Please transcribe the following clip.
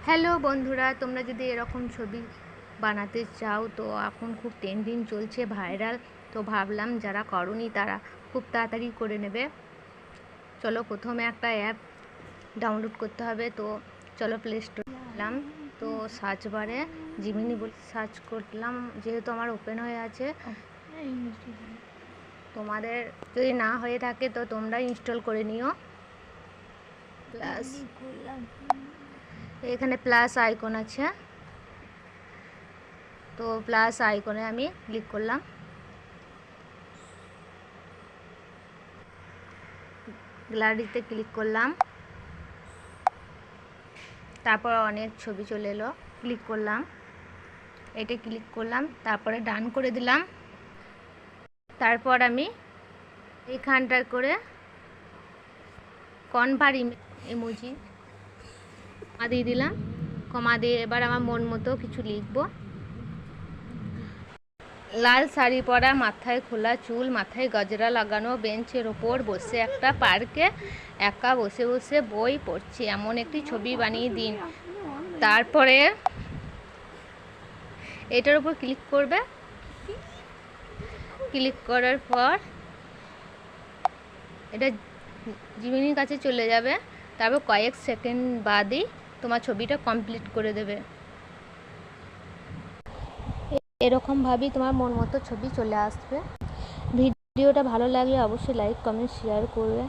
Hello বন্ধুরা, তোমরা যদি এরকম ছবি বানাতে চাও তো এখন খুব ট্রেন্ডিং চলছে, ভাইরাল। তো ভাবলাম যারা করনি তারা খুব তাড়াতাড়ি করে নেবে। চলো, প্রথমে একটা অ্যাপ ডাউনলোড করতে হবে। তো চলো প্লে স্টোরে গেলাম। তো সার্চ বারে জিমিনি বলে সার্চ করলাম, যেহেতু আমার ওপেন হয়ে আছে। তোমাদের যদি না হয়ে থাকে তো তোমরা ইনস্টল করে নিও। প্লাস এখানে প্লাস আইকন আছে, তো প্লাস আইকনে আমি ক্লিক করলাম। গ্যালারিতে ক্লিক করলাম, তারপর অনেক ছবি চলে এলো। ক্লিক করলাম, এটা ক্লিক করলাম, তারপরে ডান করে দিলাম। তারপর আমি এইখানটা করে কনভার্ট ইমোজি কমা দিয়ে দিলাম। কমা দিয়ে এবার আমার মন মতো কিছু লিখবো। লাল শাড়ি পরা, মাথায় খোলা চুল, মাথায় গজরা লাগানো, বেঞ্চের ওপর বসে একটা পার্কে একা বসে বসে বই পড়ছি, এমন একটি ছবি বানিয়ে দিন। তারপরে এটার উপর ক্লিক করবে। ক্লিক করার পর এটা জিমিনির কাছে চলে যাবে। তারপর কয়েক সেকেন্ড বাদই তোমার ছবিটা কমপ্লিট করে দেবে। এরকমভাবেই তোমার মন মতো ছবি চলে আসবে। ভিডিওটা ভালো লাগলে অবশ্যই লাইক, কমেন্ট, শেয়ার করবে।